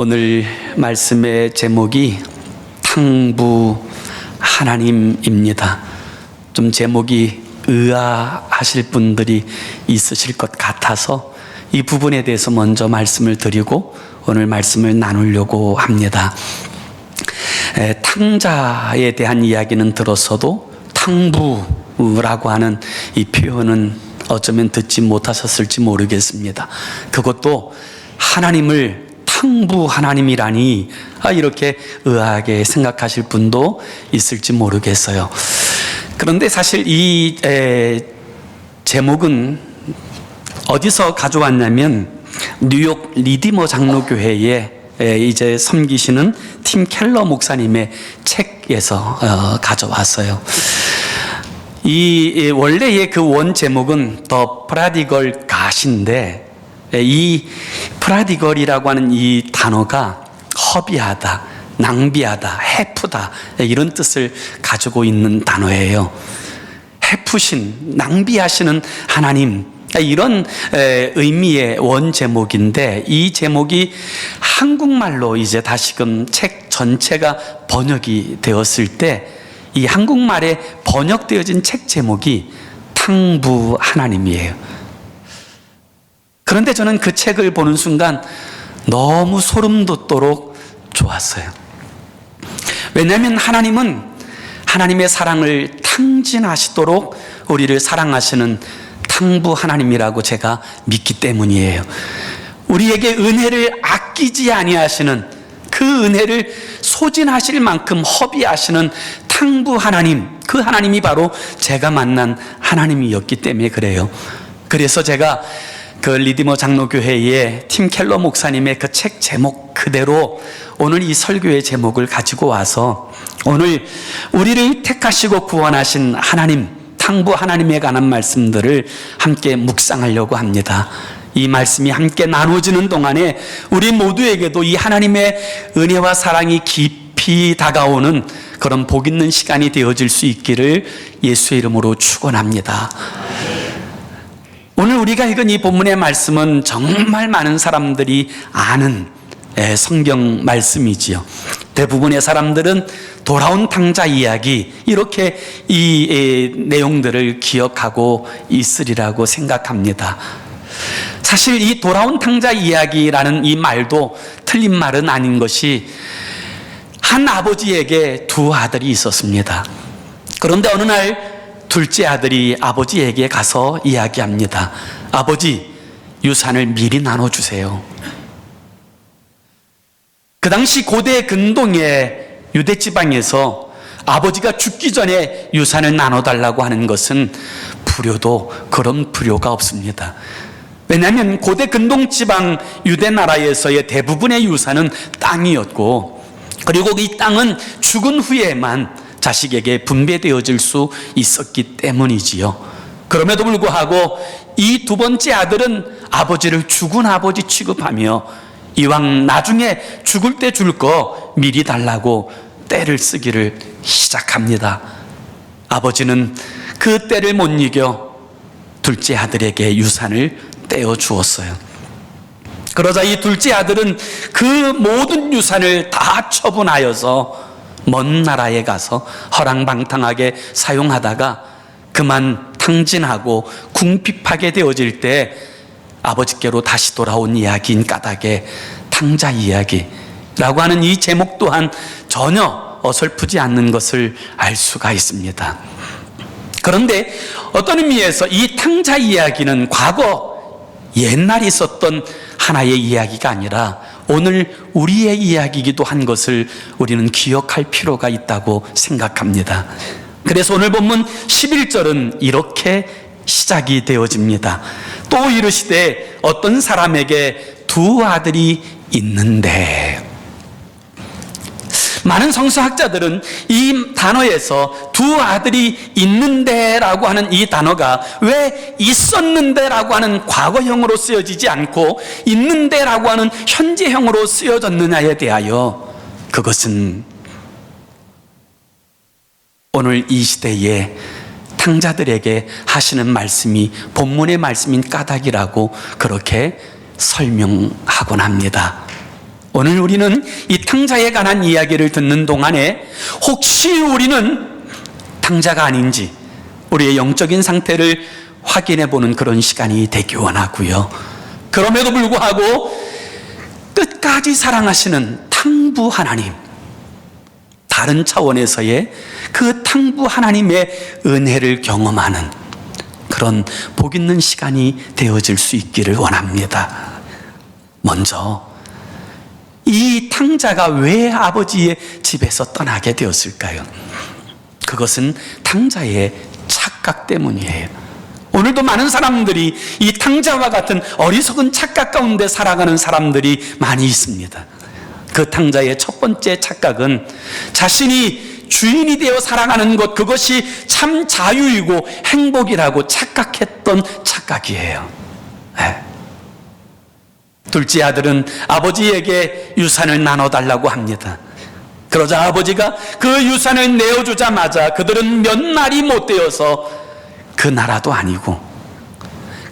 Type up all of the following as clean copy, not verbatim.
오늘 말씀의 제목이 탕부 하나님입니다. 좀 제목이 의아하실 분들이 있으실 것 같아서 이 부분에 대해서 먼저 말씀을 드리고 오늘 말씀을 나누려고 합니다. 탕자에 대한 이야기는 들었어도 탕부라고 하는 이 표현은 어쩌면 듣지 못하셨을지 모르겠습니다. 그것도 하나님을 탕부 하나님이라니 이렇게 의아하게 생각하실 분도 있을지 모르겠어요. 그런데 사실 이 제목은 어디서 가져왔냐면 뉴욕 리디머 장로교회에 이제 섬기시는 팀 켈러 목사님의 책에서 가져왔어요. 이 원래의 그 원 제목은 더 프라디걸 갓인데 이 프라디걸이라고 하는 이 단어가 허비하다, 낭비하다, 해프다 이런 뜻을 가지고 있는 단어예요. 해프신, 낭비하시는 하나님 이런 의미의 원 제목인데 이 제목이 한국말로 이제 다시금 책 전체가 번역이 되었을 때 이 한국말에 번역되어진 책 제목이 탕부 하나님이에요. 그런데 저는 그 책을 보는 순간 너무 소름 돋도록 좋았어요. 왜냐하면 하나님은 하나님의 사랑을 탕진하시도록 우리를 사랑하시는 탕부 하나님이라고 제가 믿기 때문이에요. 우리에게 은혜를 아끼지 아니하시는 그 은혜를 소진하실 만큼 허비하시는 탕부 하나님, 그 하나님이 바로 제가 만난 하나님이었기 때문에 그래요. 그래서 제가 그 리디머 장로교회의 팀 켈러 목사님의 그 책 제목 그대로 오늘 이 설교의 제목을 가지고 와서 오늘 우리를 택하시고 구원하신 하나님, 탕부 하나님에 관한 말씀들을 함께 묵상하려고 합니다. 이 말씀이 함께 나눠지는 동안에 우리 모두에게도 이 하나님의 은혜와 사랑이 깊이 다가오는 그런 복 있는 시간이 되어질 수 있기를 예수의 이름으로 축원합니다. 오늘 우리가 읽은 이 본문의 말씀은 정말 많은 사람들이 아는 성경 말씀이지요. 대부분의 사람들은 돌아온 탕자 이야기 이렇게 이 내용들을 기억하고 있으리라고 생각합니다. 사실 이 돌아온 탕자 이야기라는 이 말도 틀린 말은 아닌 것이 한 아버지에게 두 아들이 있었습니다. 그런데 어느 날 둘째 아들이 아버지에게 가서 이야기합니다. 아버지, 유산을 미리 나눠주세요. 그 당시 고대 근동의 유대 지방에서 아버지가 죽기 전에 유산을 나눠달라고 하는 것은 불효도 그런 불효가 없습니다. 왜냐하면 고대 근동 지방 유대 나라에서의 대부분의 유산은 땅이었고 그리고 이 땅은 죽은 후에만 자식에게 분배되어질 수 있었기 때문이지요. 그럼에도 불구하고 이 두 번째 아들은 아버지를 죽은 아버지 취급하며 이왕 나중에 죽을 때 줄 거 미리 달라고 떼를 쓰기를 시작합니다. 아버지는 그 떼를 못 이겨 둘째 아들에게 유산을 떼어 주었어요. 그러자 이 둘째 아들은 그 모든 유산을 다 처분하여서 먼 나라에 가서 허랑방탕하게 사용하다가 그만 탕진하고 궁핍하게 되어질 때 아버지께로 다시 돌아온 이야기인 까닭에 탕자 이야기라고 하는 이 제목 또한 전혀 어설프지 않는 것을 알 수가 있습니다. 그런데 어떤 의미에서 이 탕자 이야기는 과거 옛날에 있었던 하나의 이야기가 아니라 오늘 우리의 이야기이기도 한 것을 우리는 기억할 필요가 있다고 생각합니다. 그래서 오늘 본문 11절은 이렇게 시작이 되어집니다. 또 이르시되 어떤 사람에게 두 아들이 있는데, 많은 성서학자들은 이 단어에서 두 아들이 있는데라고 하는 이 단어가 왜 있었는데라고 하는 과거형으로 쓰여지지 않고 있는데라고 하는 현재형으로 쓰여졌느냐에 대하여 그것은 오늘 이 시대에 탕자들에게 하시는 말씀이 본문의 말씀인 까닭이라고 그렇게 설명하곤 합니다. 오늘 우리는 이 탕자에 관한 이야기를 듣는 동안에 혹시 우리는 탕자가 아닌지 우리의 영적인 상태를 확인해 보는 그런 시간이 되기 원하고요. 그럼에도 불구하고 끝까지 사랑하시는 탕부 하나님, 다른 차원에서의 그 탕부 하나님의 은혜를 경험하는 그런 복 있는 시간이 되어질 수 있기를 원합니다. 먼저 이 탕자가 왜 아버지의 집에서 떠나게 되었을까요? 그것은 탕자의 착각 때문이에요. 오늘도 많은 사람들이 이 탕자와 같은 어리석은 착각 가운데 살아가는 사람들이 많이 있습니다. 그 탕자의 첫 번째 착각은 자신이 주인이 되어 살아가는 것, 그것이 참 자유이고 행복이라고 착각했던 착각이에요. 네. 둘째 아들은 아버지에게 유산을 나눠달라고 합니다. 그러자 아버지가 그 유산을 내어주자마자 그들은 몇 날이 못 되어서 그 나라도 아니고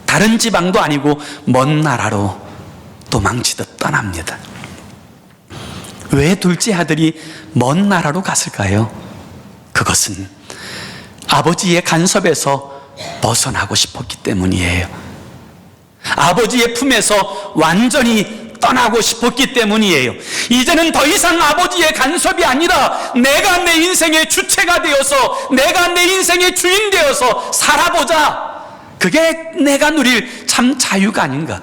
다른 지방도 아니고 먼 나라로 도망치듯 떠납니다. 왜 둘째 아들이 먼 나라로 갔을까요? 그것은 아버지의 간섭에서 벗어나고 싶었기 때문이에요. 아버지의 품에서 완전히 떠나고 싶었기 때문이에요. 이제는 더 이상 아버지의 간섭이 아니라 내가 내 인생의 주체가 되어서, 내가 내 인생의 주인 되어서 살아보자. 그게 내가 누릴 참 자유가 아닌가.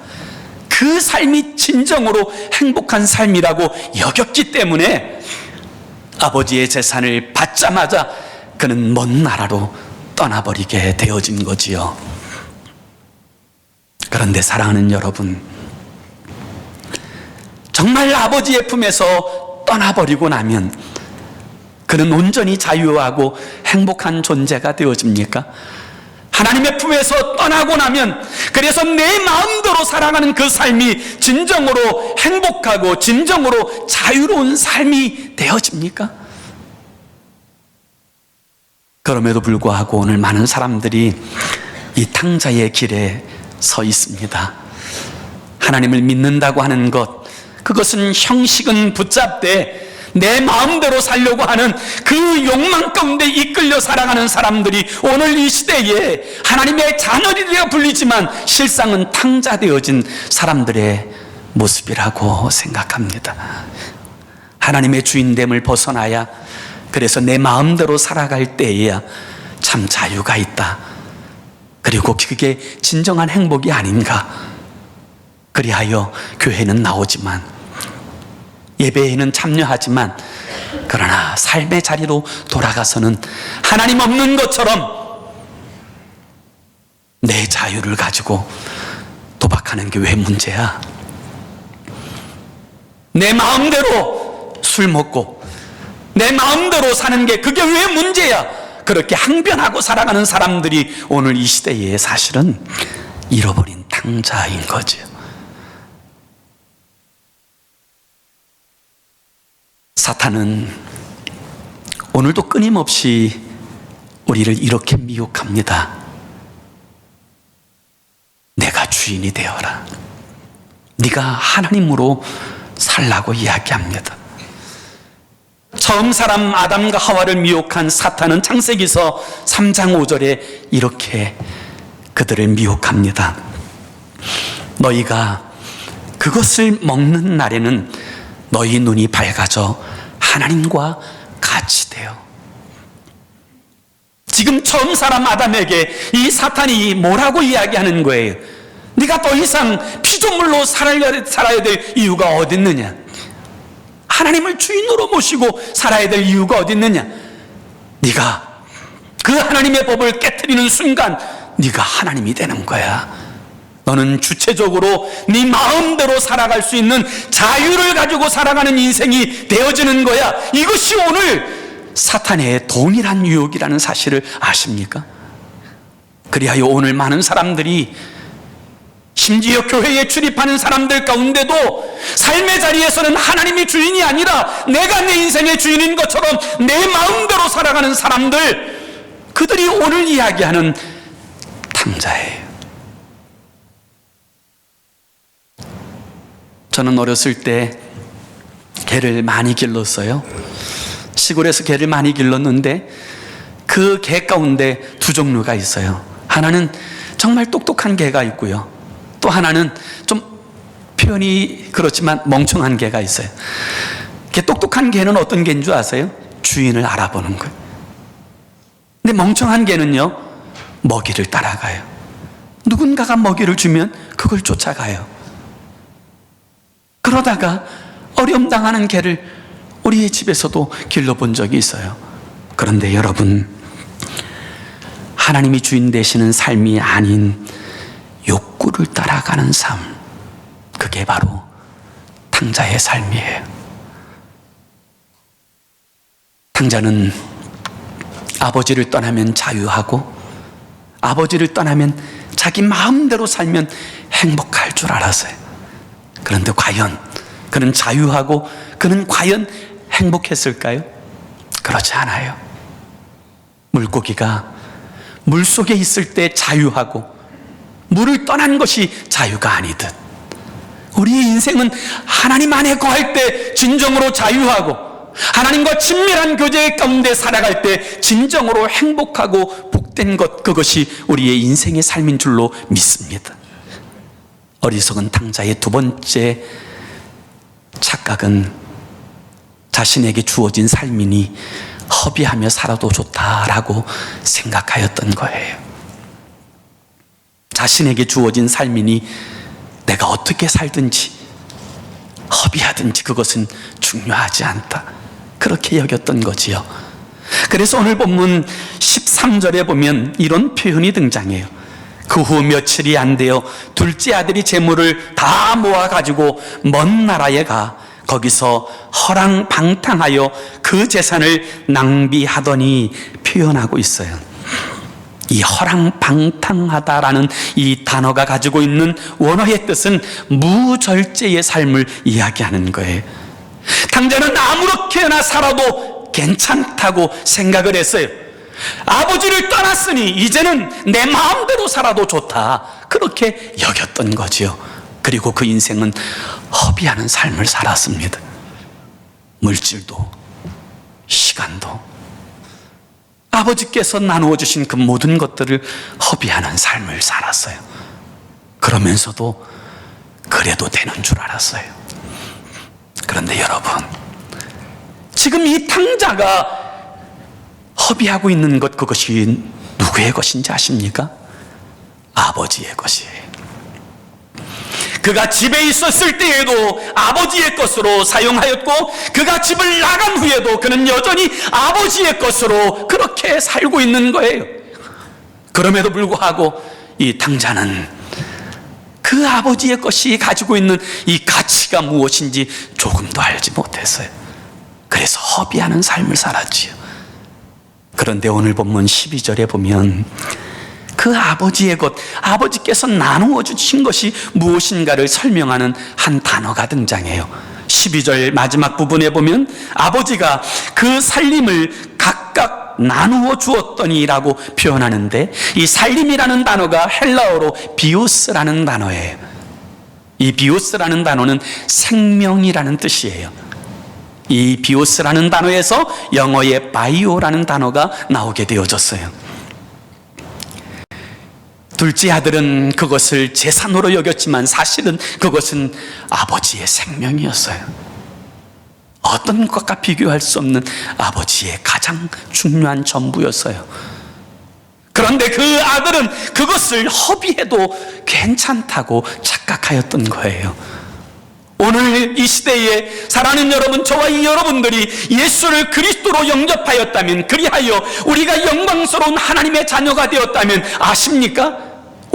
그 삶이 진정으로 행복한 삶이라고 여겼기 때문에 아버지의 재산을 받자마자 그는 먼 나라로 떠나버리게 되어진 거지요. 그런데 사랑하는 여러분, 정말 아버지의 품에서 떠나버리고 나면 그는 온전히 자유하고 행복한 존재가 되어집니까? 하나님의 품에서 떠나고 나면, 그래서 내 마음대로 살아가는 그 삶이 진정으로 행복하고 진정으로 자유로운 삶이 되어집니까? 그럼에도 불구하고 오늘 많은 사람들이 이 탕자의 길에 서 있습니다. 하나님을 믿는다고 하는 것, 그것은 형식은 붙잡되 내 마음대로 살려고 하는 그 욕망 가운데 이끌려 살아가는 사람들이 오늘 이 시대에 하나님의 자녀들이라 불리지만 실상은 탕자되어진 사람들의 모습이라고 생각합니다. 하나님의 주인됨을 벗어나야, 그래서 내 마음대로 살아갈 때에야 참 자유가 있다. 그리고 그게 진정한 행복이 아닌가. 그리하여 교회는 나오지만, 예배에는 참여하지만, 그러나 삶의 자리로 돌아가서는 하나님 없는 것처럼 내 자유를 가지고 도박하는 게 왜 문제야? 내 마음대로 술 먹고 내 마음대로 사는 게 그게 왜 문제야? 그렇게 항변하고 살아가는 사람들이 오늘 이 시대에 사실은 잃어버린 탕자인 거죠. 사탄은 오늘도 끊임없이 우리를 이렇게 미혹합니다. 내가 주인이 되어라. 네가 하나님으로 살라고 이야기합니다. 처음 사람 아담과 하와를 미혹한 사탄은 창세기서 3장 5절에 이렇게 그들을 미혹합니다. 너희가 그것을 먹는 날에는 너희 눈이 밝아져 하나님과 같이 되어. 지금 처음 사람 아담에게 이 사탄이 뭐라고 이야기하는 거예요? 네가 더 이상 피조물로 살아야 될 이유가 어디 있느냐? 하나님을 주인으로 모시고 살아야 될 이유가 어디 있느냐? 네가 그 하나님의 법을 깨트리는 순간 네가 하나님이 되는 거야. 너는 주체적으로 네 마음대로 살아갈 수 있는 자유를 가지고 살아가는 인생이 되어지는 거야. 이것이 오늘 사탄의 동일한 유혹이라는 사실을 아십니까? 그리하여 오늘 많은 사람들이, 심지어 교회에 출입하는 사람들 가운데도 삶의 자리에서는 하나님이 주인이 아니라 내가 내 인생의 주인인 것처럼 내 마음대로 살아가는 사람들, 그들이 오늘 이야기하는 탕자예요. 저는 어렸을 때 개를 많이 길렀어요. 시골에서 개를 많이 길렀는데 그 개 가운데 두 종류가 있어요. 하나는 정말 똑똑한 개가 있고요. 또 하나는 좀 표현이 그렇지만 멍청한 개가 있어요. 똑똑한 개는 어떤 개인 줄 아세요? 주인을 알아보는 거예요. 근데 멍청한 개는요, 먹이를 따라가요. 누군가가 먹이를 주면 그걸 쫓아가요. 그러다가 어려움당하는 개를 우리의 집에서도 길러본 적이 있어요. 그런데 여러분, 하나님이 주인 되시는 삶이 아닌 욕구를 따라가는 삶, 그게 바로 탕자의 삶이에요. 탕자는 아버지를 떠나면 자유하고 아버지를 떠나면 자기 마음대로 살면 행복할 줄 알았어요. 그런데 과연 그는 자유하고 그는 과연 행복했을까요? 그렇지 않아요. 물고기가 물속에 있을 때 자유하고 물을 떠난 것이 자유가 아니듯 우리의 인생은 하나님 안에 거할 때 진정으로 자유하고 하나님과 친밀한 교제 가운데 살아갈 때 진정으로 행복하고 복된 것, 그것이 우리의 인생의 삶인 줄로 믿습니다. 어리석은 탕자의 두 번째 착각은 자신에게 주어진 삶이니 허비하며 살아도 좋다라고 생각하였던 거예요. 자신에게 주어진 삶이니 내가 어떻게 살든지 허비하든지 그것은 중요하지 않다, 그렇게 여겼던 거지요. 그래서 오늘 본문 13절에 보면 이런 표현이 등장해요. 그 후 며칠이 안 되어 둘째 아들이 재물을 다 모아가지고 먼 나라에 가 거기서 허랑방탕하여 그 재산을 낭비하더니 표현하고 있어요. 이 허랑방탕하다라는 이 단어가 가지고 있는 원어의 뜻은 무절제의 삶을 이야기하는 거예요. 탕자는 아무렇게나 살아도 괜찮다고 생각을 했어요. 아버지를 떠났으니 이제는 내 마음대로 살아도 좋다, 그렇게 여겼던 거지요. 그리고 그 인생은 허비하는 삶을 살았습니다. 물질도 시간도 아버지께서 나누어 주신 그 모든 것들을 허비하는 삶을 살았어요. 그러면서도 그래도 되는 줄 알았어요. 그런데 여러분, 지금 이 탕자가 허비하고 있는 것, 그것이 누구의 것인지 아십니까? 아버지의 것이에요. 그가 집에 있었을 때에도 아버지의 것으로 사용하였고 그가 집을 나간 후에도 그는 여전히 아버지의 것으로 그렇게 살고 있는 거예요. 그럼에도 불구하고 이 탕자는 그 아버지의 것이 가지고 있는 이 가치가 무엇인지 조금도 알지 못했어요. 그래서 허비하는 삶을 살았지요. 그런데 오늘 본문 12절에 보면 그 아버지의 것, 아버지께서 나누어 주신 것이 무엇인가를 설명하는 한 단어가 등장해요. 12절 마지막 부분에 보면 아버지가 그 살림을 각각 나누어 주었더니라고 표현하는데, 이 살림이라는 단어가 헬라어로 비오스라는 단어예요. 이 비오스라는 단어는 생명이라는 뜻이에요. 이 비오스라는 단어에서 영어의 바이오라는 단어가 나오게 되어졌어요. 둘째 아들은 그것을 재산으로 여겼지만 사실은 그것은 아버지의 생명이었어요. 어떤 것과 비교할 수 없는 아버지의 가장 중요한 전부였어요. 그런데 그 아들은 그것을 허비해도 괜찮다고 착각하였던 거예요. 오늘 이 시대에 사랑하는 여러분, 저와 이 여러분들이 예수를 그리스도로 영접하였다면, 그리하여 우리가 영광스러운 하나님의 자녀가 되었다면 아십니까?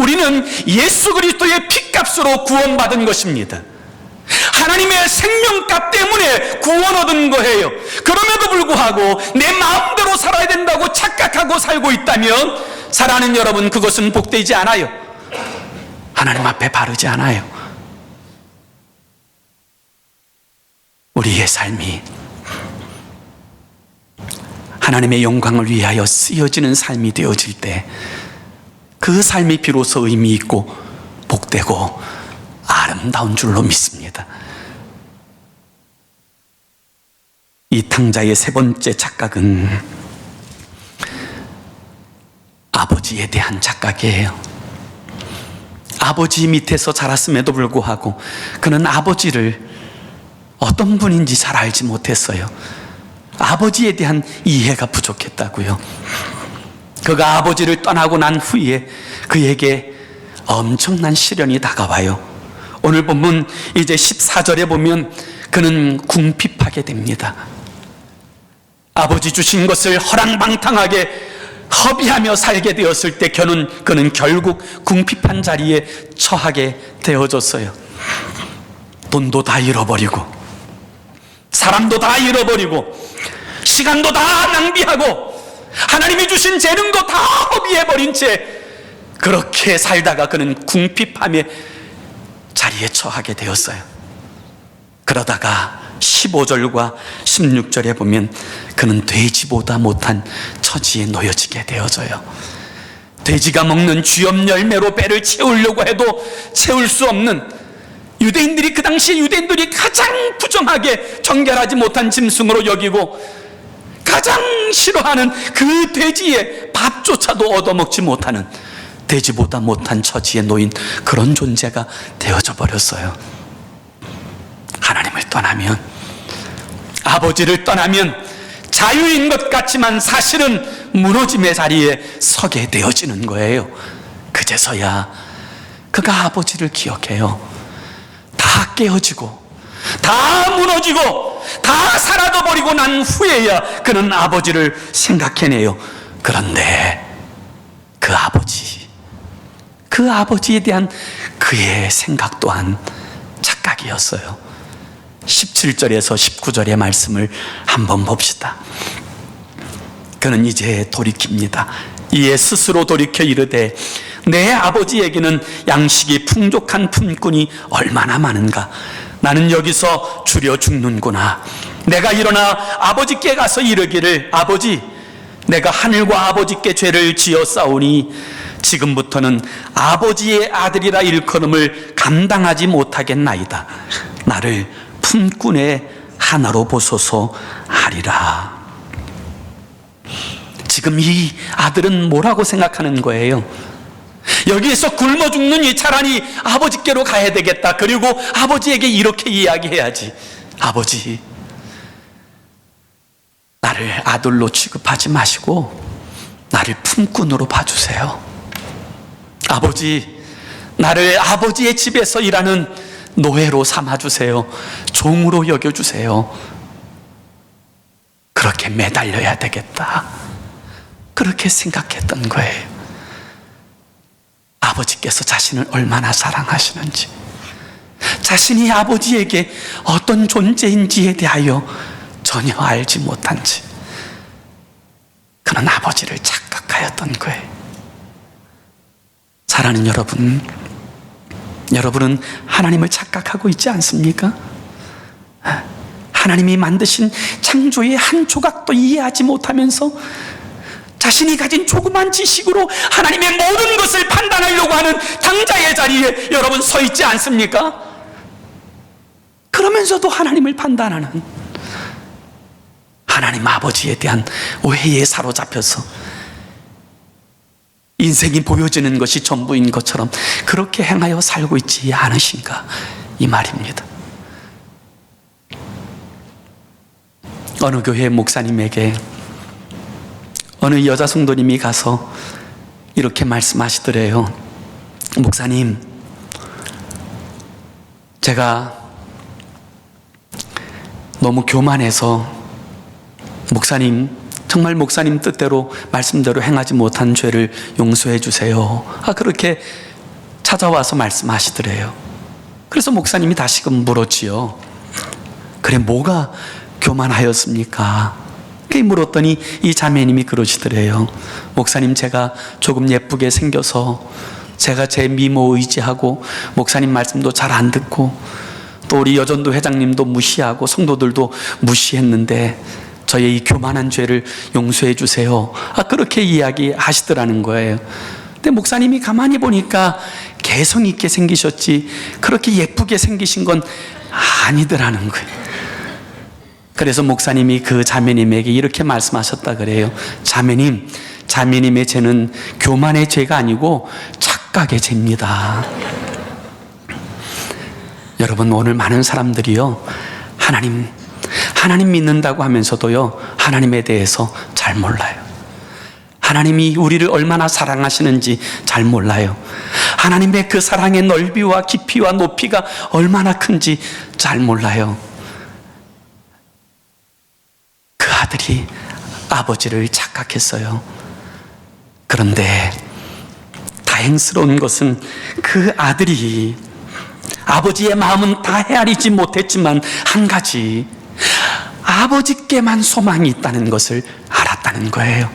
우리는 예수 그리스도의 피값으로 구원받은 것입니다. 하나님의 생명값 때문에 구원 얻은 거예요. 그럼에도 불구하고 내 마음대로 살아야 된다고 착각하고 살고 있다면 사랑하는 여러분, 그것은 복되지 않아요. 하나님 앞에 바르지 않아요. 우리의 삶이 하나님의 영광을 위하여 쓰여지는 삶이 되어질 때 그 삶이 비로소 의미 있고 복되고 아름다운 줄로 믿습니다. 이 탕자의 세 번째 착각은 아버지에 대한 착각이에요. 아버지 밑에서 자랐음에도 불구하고 그는 아버지를 어떤 분인지 잘 알지 못했어요. 아버지에 대한 이해가 부족했다고요. 그가 아버지를 떠나고 난 후에 그에게 엄청난 시련이 다가와요. 오늘 본문 이제 14절에 보면 그는 궁핍하게 됩니다. 아버지 주신 것을 허랑방탕하게 허비하며 살게 되었을 때 그는 결국 궁핍한 자리에 처하게 되어졌어요. 돈도 다 잃어버리고 사람도 다 잃어버리고 시간도 다 낭비하고 하나님이 주신 재능도 다 허비해버린 채 그렇게 살다가 그는 궁핍함의 자리에 처하게 되었어요. 그러다가 15절과 16절에 보면 그는 돼지보다 못한 처지에 놓여지게 되어져요. 돼지가 먹는 쥐염 열매로 배를 채우려고 해도 채울 수 없는, 유대인들이 그 당시에 유대인들이 가장 부정하게 정결하지 못한 짐승으로 여기고 가장 싫어하는 그 돼지의 밥조차도 얻어먹지 못하는, 돼지보다 못한 처지에 놓인 그런 존재가 되어져 버렸어요. 하나님을 떠나면, 아버지를 떠나면 자유인 것 같지만 사실은 무너짐의 자리에 서게 되어지는 거예요. 그제서야 그가 아버지를 기억해요. 다 깨어지고 다 무너지고 다 사라져버리고 난 후에야 그는 아버지를 생각해내요. 그런데 그 아버지에 대한 그의 생각 또한 착각이었어요. 17절에서 19절의 말씀을 한번 봅시다. 그는 이제 돌이킵니다. 이에 스스로 돌이켜 이르되 내 아버지에게는 양식이 풍족한 품꾼이 얼마나 많은가. 나는 여기서 줄여 죽는구나. 내가 일어나 아버지께 가서 이르기를 아버지, 내가 하늘과 아버지께 죄를 지었사오니 지금부터는 아버지의 아들이라 일컬음을 감당하지 못하겠나이다. 나를 품꾼의 하나로 보소서 하리라. 지금 이 아들은 뭐라고 생각하는 거예요? 여기에서 굶어 죽느니 차라리 아버지께로 가야 되겠다. 그리고 아버지에게 이렇게 이야기해야지. 아버지, 나를 아들로 취급하지 마시고 나를 품꾼으로 봐주세요. 아버지, 나를 아버지의 집에서 일하는 노예로 삼아주세요. 종으로 여겨주세요. 그렇게 매달려야 되겠다. 그렇게 생각했던 거예요. 아버지께서 자신을 얼마나 사랑하시는지, 자신이 아버지에게 어떤 존재인지에 대하여 전혀 알지 못한지, 그는 아버지를 착각하였던 거예요. 사랑하는 여러분, 여러분은 하나님을 착각하고 있지 않습니까? 하나님이 만드신 창조의 한 조각도 이해하지 못하면서 자신이 가진 조그만 지식으로 하나님의 모든 것을 판단하려고 하는 당자의 자리에 여러분 서 있지 않습니까? 그러면서도 하나님을 판단하는, 하나님 아버지에 대한 오해에 사로잡혀서 인생이 보여지는 것이 전부인 것처럼 그렇게 행하여 살고 있지 않으신가, 이 말입니다. 어느 교회 목사님에게 어느 여자 성도님이 가서 이렇게 말씀하시더래요. 목사님, 제가 너무 교만해서 정말 목사님 뜻대로 말씀대로 행하지 못한 죄를 용서해 주세요. 그렇게 찾아와서 말씀하시더래요. 그래서 목사님이 다시금 물었지요. 그래, 뭐가 교만하였습니까? 그렇게 물었더니 이 자매님이 그러시더래요. 목사님, 제가 조금 예쁘게 생겨서 제가 제 미모 의지하고 목사님 말씀도 잘 안 듣고 또 우리 여전도 회장님도 무시하고 성도들도 무시했는데 저의 이 교만한 죄를 용서해 주세요. 그렇게 이야기하시더라는 거예요. 근데 목사님이 가만히 보니까 개성 있게 생기셨지 그렇게 예쁘게 생기신 건 아니더라는 거예요. 그래서 목사님이 그 자매님에게 이렇게 말씀하셨다 그래요. 자매님의 죄는 교만의 죄가 아니고 착각의 죄입니다. 여러분, 오늘 많은 사람들이요, 하나님 믿는다고 하면서도요, 하나님에 대해서 잘 몰라요. 하나님이 우리를 얼마나 사랑하시는지 잘 몰라요. 하나님의 그 사랑의 넓이와 깊이와 높이가 얼마나 큰지 잘 몰라요. 그 아들이 아버지를 착각했어요. 그런데 다행스러운 것은 그 아들이 아버지의 마음은 다 헤아리지 못했지만 한 가지, 아버지께만 소망이 있다는 것을 알았다는 거예요.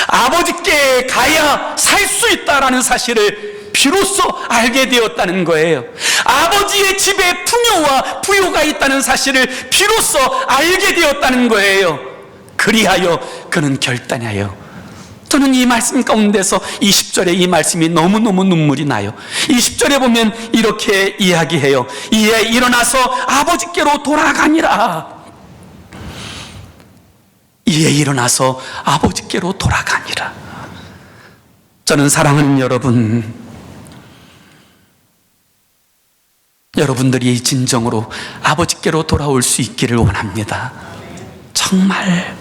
아버지께 가야 살 수 있다라는 사실을 비로소 알게 되었다는 거예요. 아버지의 집에 풍요와 부요가 있다는 사실을 비로소 알게 되었다는 거예요. 그리하여 그는 결단하여, 저는 이 말씀 가운데서 20절에 이 말씀이 너무너무 눈물이 나요. 20절에 보면 이렇게 이야기해요. 이에 일어나서 아버지께로 돌아가니라. 이에 일어나서 아버지께로 돌아가니라. 저는 사랑하는 여러분들이 진정으로 아버지께로 돌아올 수 있기를 원합니다. 정말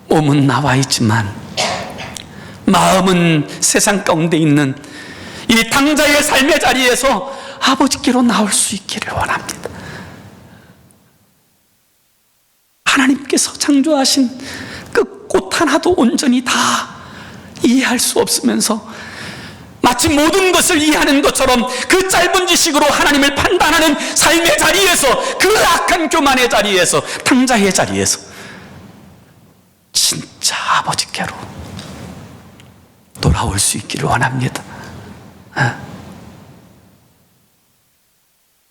몸은 나와 있지만 마음은 세상 가운데 있는 이 당자의 삶의 자리에서 아버지께로 나올 수 있기를 원합니다. 하나님께서 창조하신 그 꽃 하나도 온전히 다 이해할 수 없으면서 마치 모든 것을 이해하는 것처럼 그 짧은 지식으로 하나님을 판단하는 삶의 자리에서, 그 악한 교만의 자리에서, 당자의 자리에서 진짜 아버지께로 돌아올 수 있기를 원합니다.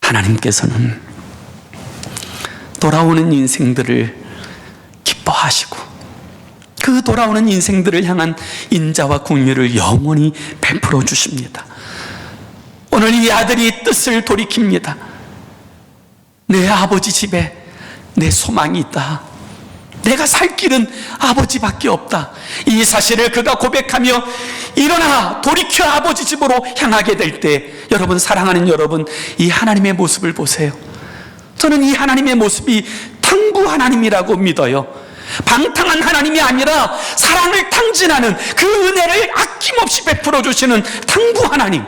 하나님께서는 돌아오는 인생들을 기뻐하시고 그 돌아오는 인생들을 향한 인자와 긍휼을 영원히 베풀어 주십니다. 오늘 이 아들이 뜻을 돌이킵니다. 내 아버지 집에 내 소망이 있다. 내가 살 길은 아버지밖에 없다. 이 사실을 그가 고백하며 일어나 돌이켜 아버지 집으로 향하게 될 때, 여러분, 사랑하는 여러분, 이 하나님의 모습을 보세요. 저는 이 하나님의 모습이 탕부 하나님이라고 믿어요. 방탕한 하나님이 아니라 사랑을 탕진하는, 그 은혜를 아낌없이 베풀어 주시는 탕부 하나님.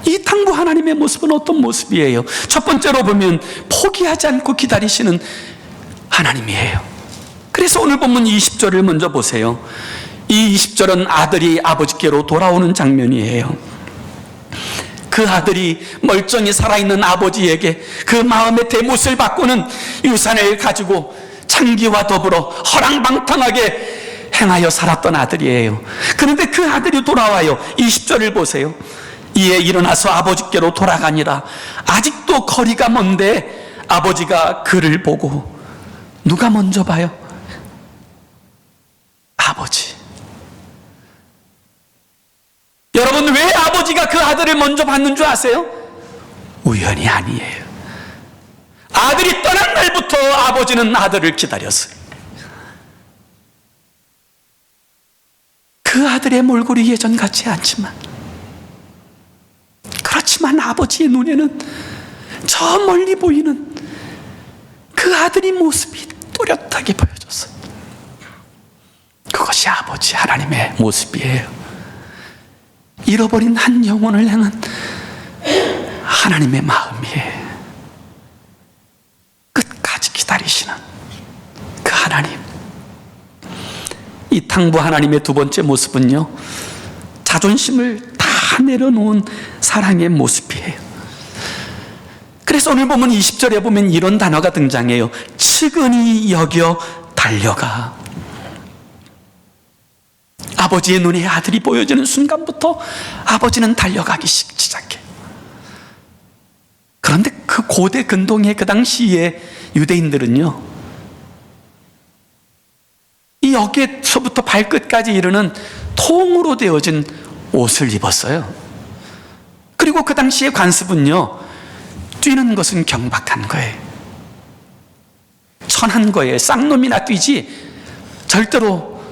이 탕부 하나님의 모습은 어떤 모습이에요? 첫 번째로 보면 포기하지 않고 기다리시는 하나님이에요. 그래서 오늘 본문 20절을 먼저 보세요. 이 20절은 아들이 아버지께로 돌아오는 장면이에요. 그 아들이 멀쩡히 살아있는 아버지에게 그 마음의 대못을 바꾸는 유산을 가지고 창기와 더불어 허랑방탕하게 행하여 살았던 아들이에요. 그런데 그 아들이 돌아와요. 20절을 보세요. 이에 일어나서 아버지께로 돌아가니라. 아직도 거리가 먼데 아버지가 그를 보고, 누가 먼저 봐요? 아버지. 여러분, 왜 아버지가 그 아들을 먼저 받는 줄 아세요? 우연이 아니에요. 아들이 떠난 날부터 아버지는 아들을 기다렸어요. 그 아들의 몰골이 예전 같지 않지만, 그렇지만 아버지의 눈에는 저 멀리 보이는 그 아들의 모습이 또렷하게 보여졌어요. 그것이 아버지 하나님의 모습이에요. 잃어버린 한 영혼을 향한 하나님의 마음이에요. 끝까지 기다리시는 그 하나님. 이 탕부 하나님의 두 번째 모습은요, 자존심을 다 내려놓은 사랑의 모습이에요. 그래서 오늘 보면 20절에 보면 이런 단어가 등장해요. 측은히 여겨 달려가. 아버지의 눈에 아들이 보여지는 순간부터 아버지는 달려가기 시작해. 그런데 그 고대 근동의 그 당시에 유대인들은요, 이 어깨서부터 발끝까지 이르는 통으로 되어진 옷을 입었어요. 그리고 그 당시의 관습은요, 뛰는 것은 경박한 거예요. 천한 거예요. 쌍놈이나 뛰지 절대로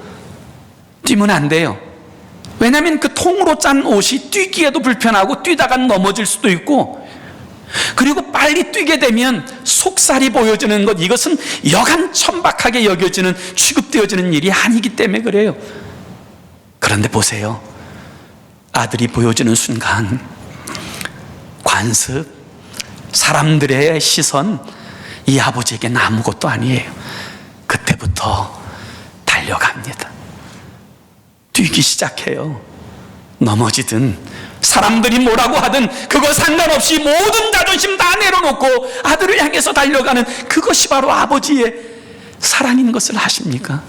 뛰면 안 돼요. 왜냐하면 그 통으로 짠 옷이 뛰기에도 불편하고 뛰다가 넘어질 수도 있고, 그리고 빨리 뛰게 되면 속살이 보여지는 것, 이것은 여간 천박하게 여겨지는, 취급되어지는 일이 아니기 때문에 그래요. 그런데 보세요. 아들이 보여지는 순간 관습, 사람들의 시선, 이 아버지에게는 아무것도 아니에요. 그때부터 달려갑니다. 뛰기 시작해요. 넘어지든 사람들이 뭐라고 하든 그거 상관없이 모든 자존심 다 내려놓고 아들을 향해서 달려가는, 그것이 바로 아버지의 사랑인 것을 아십니까?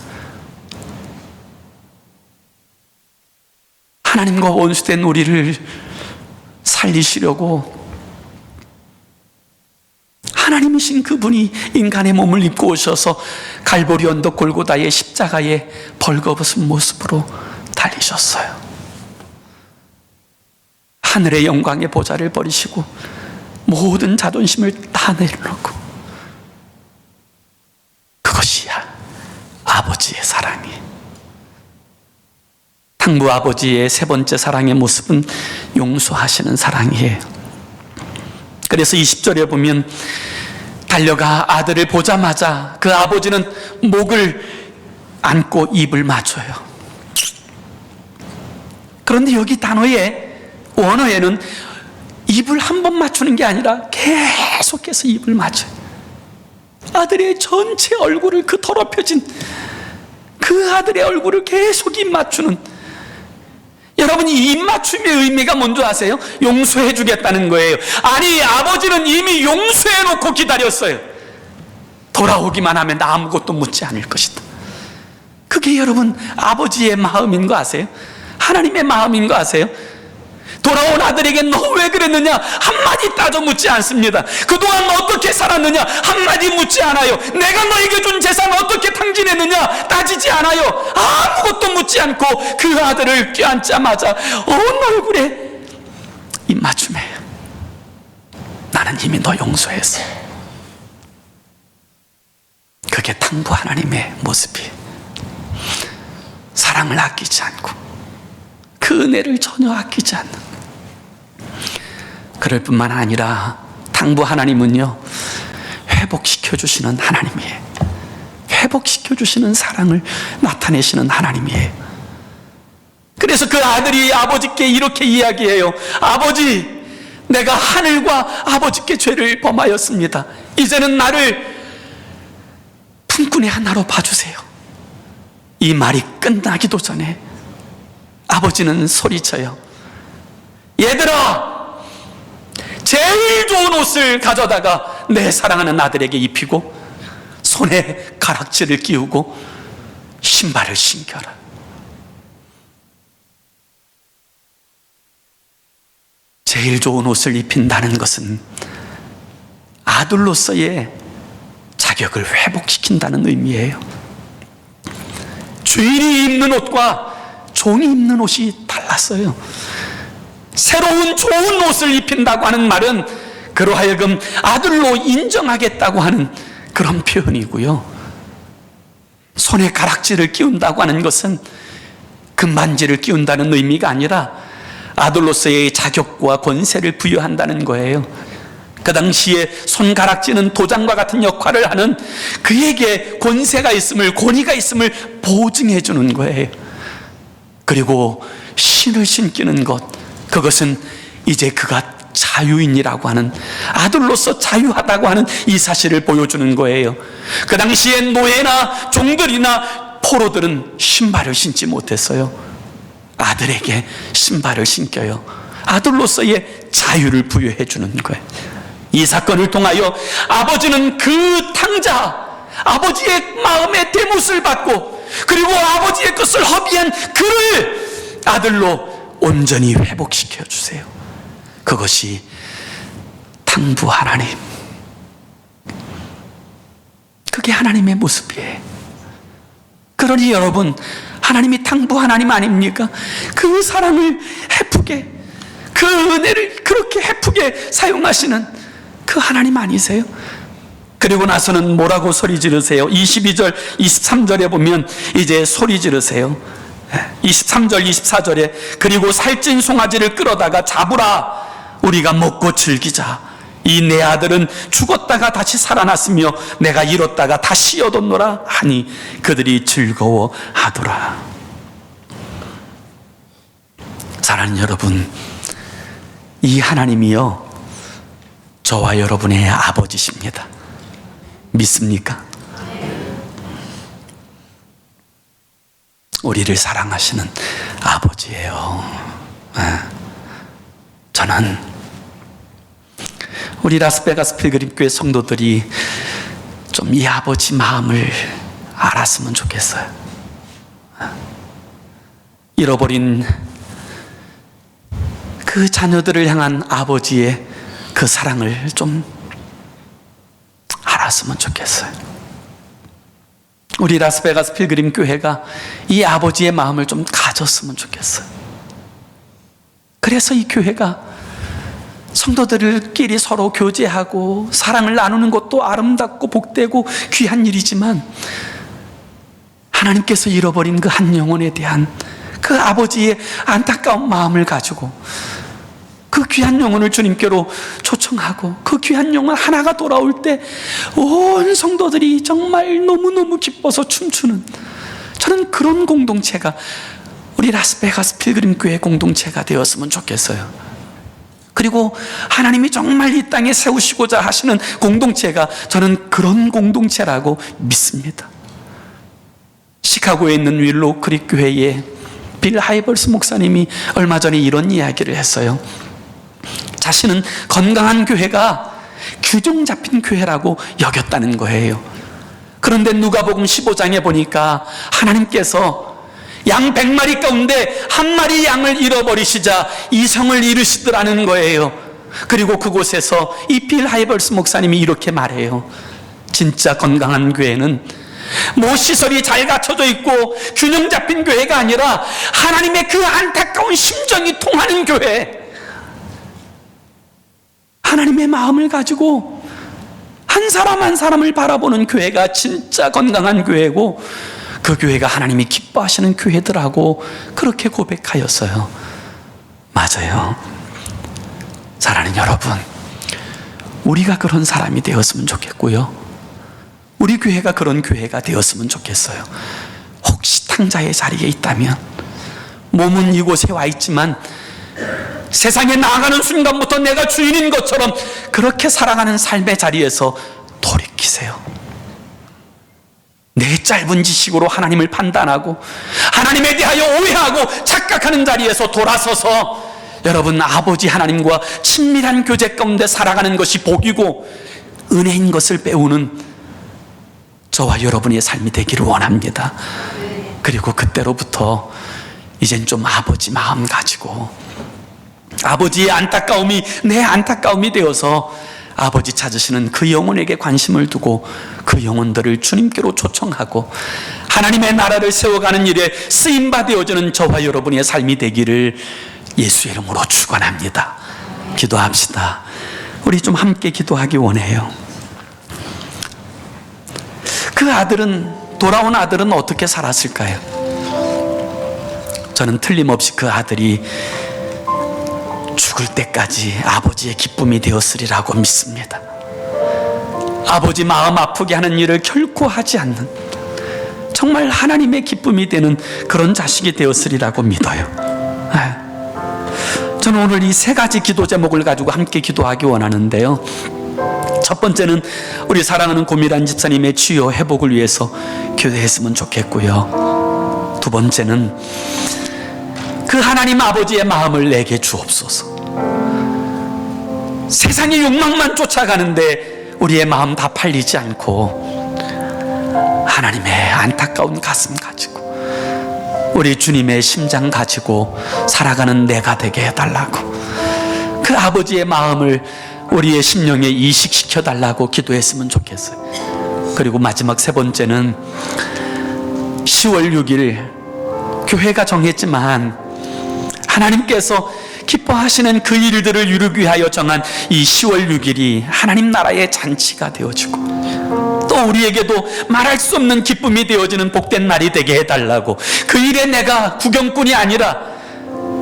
하나님과 원수된 우리를 살리시려고 하나님이신 그분이 인간의 몸을 입고 오셔서 갈보리 언덕 골고다의 십자가에 벌거벗은 모습으로 달리셨어요. 하늘의 영광의 보좌를 버리시고 모든 자존심을 다 내려놓고, 그것이야 아버지의 사랑이에요. 탕부 아버지의 세 번째 사랑의 모습은 용서하시는 사랑이에요. 그래서 20절에 보면 달려가 아들을 보자마자 그 아버지는 목을 안고 입을 맞춰요. 그런데 여기 단어에, 원어에는 입을 한 번 맞추는 게 아니라 계속해서 입을 맞춰요. 아들의 전체 얼굴을, 그 더럽혀진 그 아들의 얼굴을 계속 입 맞추는, 여러분, 이 입맞춤의 의미가 뭔지 아세요? 용서해 주겠다는 거예요. 아니, 아버지는 이미 용서해 놓고 기다렸어요. 돌아오기만 하면 나 아무것도 묻지 않을 것이다. 그게 여러분 아버지의 마음인 거 아세요? 하나님의 마음인 거 아세요? 돌아온 아들에게 너 왜 그랬느냐 한마디 따져 묻지 않습니다. 그동안 어떻게 살았느냐 한마디 묻지 않아요. 내가 너에게 준 재산 어떻게 탕진했느냐 따지지 않아요. 아무것도 묻지 않고 그 아들을 껴안자마자 온 얼굴에 입맞춤해요. 나는 이미 너 용서했어. 그게 탕부 하나님의 모습이에요. 사랑을 아끼지 않고 그 은혜를 전혀 아끼지 않는, 그럴 뿐만 아니라 탕부 하나님은요, 회복시켜 주시는 하나님이에요. 회복시켜 주시는 사랑을 나타내시는 하나님이에요. 그래서 그 아들이 아버지께 이렇게 이야기해요. 아버지, 내가 하늘과 아버지께 죄를 범하였습니다. 이제는 나를 품꾼의 하나로 봐주세요. 이 말이 끝나기도 전에 아버지는 소리쳐요. 얘들아, 제일 좋은 옷을 가져다가 내 사랑하는 아들에게 입히고 손에 가락지를 끼우고 신발을 신겨라. 제일 좋은 옷을 입힌다는 것은 아들로서의 자격을 회복시킨다는 의미예요. 주인이 입는 옷과 종이 입는 옷이 달랐어요. 새로운 좋은 옷을 입힌다고 하는 말은 그러하여금 아들로 인정하겠다고 하는 그런 표현이고요. 손에 가락지를 끼운다고 하는 것은 금반지를 끼운다는 의미가 아니라 아들로서의 자격과 권세를 부여한다는 거예요. 그 당시에 손가락지는 도장과 같은 역할을 하는, 그에게 권세가 있음을, 권위가 있음을 보증해 주는 거예요. 그리고 신을 신기는 것, 그것은 이제 그가 자유인이라고 하는, 아들로서 자유하다고 하는 이 사실을 보여주는 거예요. 그 당시엔 노예나 종들이나 포로들은 신발을 신지 못했어요. 아들에게 신발을 신겨요. 아들로서의 자유를 부여해 주는 거예요. 이 사건을 통하여 아버지는 그 탕자, 아버지의 마음의 대못을 받고, 그리고 아버지의 것을 허비한 그를 아들로 온전히 회복시켜 주세요. 그것이 탕부 하나님, 그게 하나님의 모습이에요. 그러니 여러분, 하나님이 탕부 하나님 아닙니까? 그 사랑을 헤프게, 그 은혜를 그렇게 헤프게 사용하시는 그 하나님 아니세요? 그리고 나서는 뭐라고 소리 지르세요? 22절, 23절에 보면 이제 소리 지르세요. 23절, 24절에 그리고 살찐 송아지를 끌어다가 잡으라. 우리가 먹고 즐기자. 이 내 아들은 죽었다가 다시 살아났으며 내가 잃었다가 다시 얻었노라 하니 그들이 즐거워하더라. 사랑하는 여러분, 이 하나님이요 저와 여러분의 아버지십니다. 믿습니까? 우리를 사랑하시는 아버지예요. 저는 우리 라스베가스 필그림교회 성도들이 좀 이 아버지 마음을 알았으면 좋겠어요. 잃어버린 그 자녀들을 향한 아버지의 그 사랑을 좀 알았으면 좋겠어요. 우리 라스베가스 필그림 교회가 이 아버지의 마음을 좀 가졌으면 좋겠어요. 그래서 이 교회가 성도들끼리 서로 교제하고 사랑을 나누는 것도 아름답고 복되고 귀한 일이지만 하나님께서 잃어버린 그 한 영혼에 대한 그 아버지의 안타까운 마음을 가지고 그 귀한 영혼을 주님께로 초청하고 그 귀한 영혼 하나가 돌아올 때 온 성도들이 정말 너무너무 기뻐서 춤추는, 저는 그런 공동체가 우리 라스베가스 필그림 교회 공동체가 되었으면 좋겠어요. 그리고 하나님이 정말 이 땅에 세우시고자 하시는 공동체가 저는 그런 공동체라고 믿습니다. 시카고에 있는 윌로우 크릭 교회에 빌 하이벌스 목사님이 얼마 전에 이런 이야기를 했어요. 자신은 건강한 교회가 규정 잡힌 교회라고 여겼다는 거예요. 그런데 누가복음 15장에 보니까 하나님께서 양 100마리 가운데 한 마리 양을 잃어버리시자 이성을 잃으시더라는 거예요. 그리고 그곳에서 이 빌 하이벌스 목사님이 이렇게 말해요. 진짜 건강한 교회는 뭐 시설이 잘 갖춰져 있고 균형 잡힌 교회가 아니라 하나님의 그 안타까운 심정이 통하는 교회, 하나님의 마음을 가지고 한 사람 한 사람을 바라보는 교회가 진짜 건강한 교회고 그 교회가 하나님이 기뻐하시는 교회더라고 그렇게 고백하였어요. 맞아요. 사랑하는 여러분, 우리가 그런 사람이 되었으면 좋겠고요, 우리 교회가 그런 교회가 되었으면 좋겠어요. 혹시 탕자의 자리에 있다면, 몸은 이곳에 와 있지만 세상에 나아가는 순간부터 내가 주인인 것처럼 그렇게 살아가는 삶의 자리에서 돌이키세요. 내 짧은 지식으로 하나님을 판단하고 하나님에 대하여 오해하고 착각하는 자리에서 돌아서서 여러분 아버지 하나님과 친밀한 교제 가운데 살아가는 것이 복이고 은혜인 것을 배우는 저와 여러분의 삶이 되기를 원합니다. 그리고 그때로부터 이젠 좀 아버지 마음 가지고 아버지의 안타까움이 내 안타까움이 되어서 아버지 찾으시는 그 영혼에게 관심을 두고 그 영혼들을 주님께로 초청하고 하나님의 나라를 세워가는 일에 쓰임받아여지는 저와 여러분의 삶이 되기를 예수의 이름으로 축원합니다. 기도합시다. 우리 좀 함께 기도하기 원해요. 그 아들은, 돌아온 아들은 어떻게 살았을까요? 저는 틀림없이 그 아들이 죽을 때까지 아버지의 기쁨이 되었으리라고 믿습니다. 아버지 마음 아프게 하는 일을 결코 하지 않는 정말 하나님의 기쁨이 되는 그런 자식이 되었으리라고 믿어요. 저는 오늘 이 세 가지 기도 제목을 가지고 함께 기도하기 원하는데요. 첫 번째는 우리 사랑하는 고미란 집사님의 치유 회복을 위해서 기도했으면 좋겠고요. 두 번째는 그 하나님 아버지의 마음을 내게 주옵소서. 세상의 욕망만 쫓아가는데 우리의 마음 다 팔리지 않고 하나님의 안타까운 가슴 가지고 우리 주님의 심장 가지고 살아가는 내가 되게 해달라고, 그 아버지의 마음을 우리의 심령에 이식시켜 달라고 기도했으면 좋겠어요. 그리고 마지막 세 번째는 10월 6일 교회가 정했지만 하나님께서 기뻐하시는 그 일들을 이루기 위하여 정한 이 10월 6일이 하나님 나라의 잔치가 되어지고, 또 우리에게도 말할 수 없는 기쁨이 되어지는 복된 날이 되게 해달라고, 그 일에 내가 구경꾼이 아니라,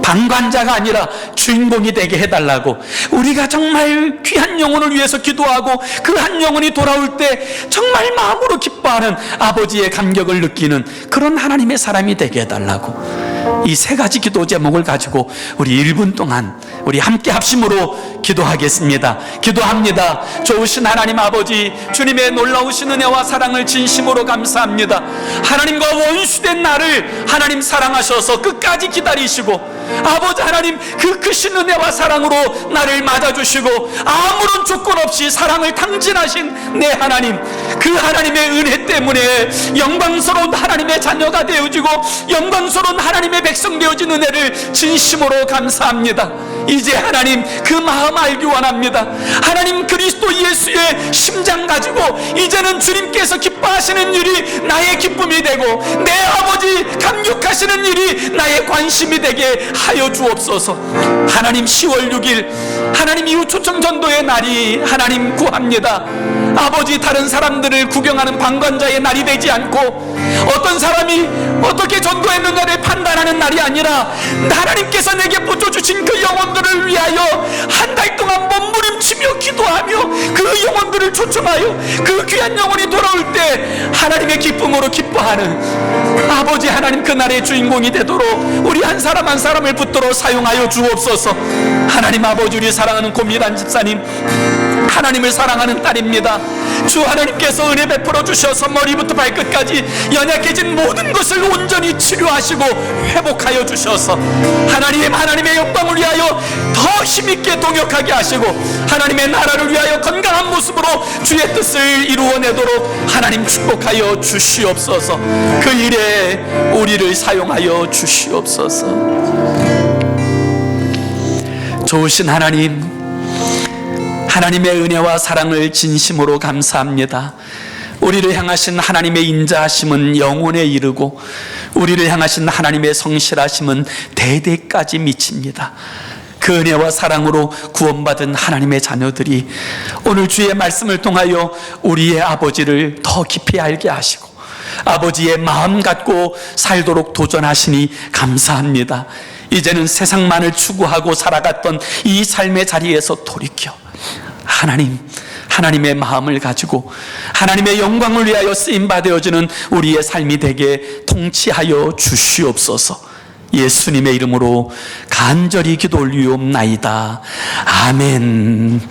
방관자가 아니라 주인공이 되게 해달라고, 우리가 정말 귀한 영혼을 위해서 기도하고 그 한 영혼이 돌아올 때 정말 마음으로 기뻐하는 아버지의 감격을 느끼는 그런 하나님의 사람이 되게 해달라고, 이 세 가지 기도 제목을 가지고 우리 1분 동안 우리 함께 합심으로 기도하겠습니다. 기도합니다. 좋으신 하나님 아버지, 주님의 놀라우신 은혜와 사랑을 진심으로 감사합니다. 하나님과 원수된 나를 하나님 사랑하셔서 끝까지 기다리시고, 아버지 하나님 그 크신 은혜와 사랑으로 나를 맞아주시고 아무런 조건 없이 사랑을 탕진하신 내 하나님, 그 하나님의 은혜 때문에 영광스러운 하나님의 자녀가 되어지고 영광스러운 하나님의 백성 되어진 은혜를 진심으로 감사합니다. 이제 하나님 그 마음 알기 원합니다. 하나님 그리스도 예수의 심장 가지고 이제는 주님께서 기뻐하시는 일이 나의 기쁨이 되고 내 아버지 감격하시는 일이 나의 관심이 되게 하여 주옵소서. 하나님 10월 6일 하나님 이후 초청 전도의 날이 하나님 구합니다. 아버지 다른 사람들을 구경하는 방관자의 날이 되지 않고 어떤 사람이 어떻게 전도했느냐를 판단하는 날이 아니라 하나님께서 내게 붙여주신 그 영혼들을 위하여 한 달 동안 몸부림치며 기도하며 그 영혼들을 초청하여 그 귀한 영혼이 돌아올 때 하나님의 기쁨으로 기뻐하는 아버지 하나님 그날의 주인공이 되도록 우리 한 사람 한 사람을 붙들어 사용하여 주옵소서. 하나님 아버지, 우리 사랑하는 고미란 집사님, 하나님을 사랑하는 딸입니다. 주 하나님께서 은혜 베풀어 주셔서 머리부터 발끝까지 연약해진 모든 것을 온전히 치료하시고 회복하여 주셔서 하나님의 영광을 위하여 더 힘있게 동역하게 하시고 하나님의 나라를 위하여 건강한 모습으로 주의 뜻을 이루어내도록 하나님 축복하여 주시옵소서. 그 일에 우리를 사용하여 주시옵소서. 좋으신 하나님, 하나님의 은혜와 사랑을 진심으로 감사합니다. 우리를 향하신 하나님의 인자하심은 영원에 이르고 우리를 향하신 하나님의 성실하심은 대대까지 미칩니다. 그 은혜와 사랑으로 구원받은 하나님의 자녀들이 오늘 주의 말씀을 통하여 우리의 아버지를 더 깊이 알게 하시고 아버지의 마음 갖고 살도록 도전하시니 감사합니다. 이제는 세상만을 추구하고 살아갔던 이 삶의 자리에서 돌이켜 하나님의 마음을 가지고 하나님의 영광을 위하여 쓰임받아지는 우리의 삶이 되게 통치하여 주시옵소서. 예수님의 이름으로 간절히 기도 올리옵나이다. 아멘.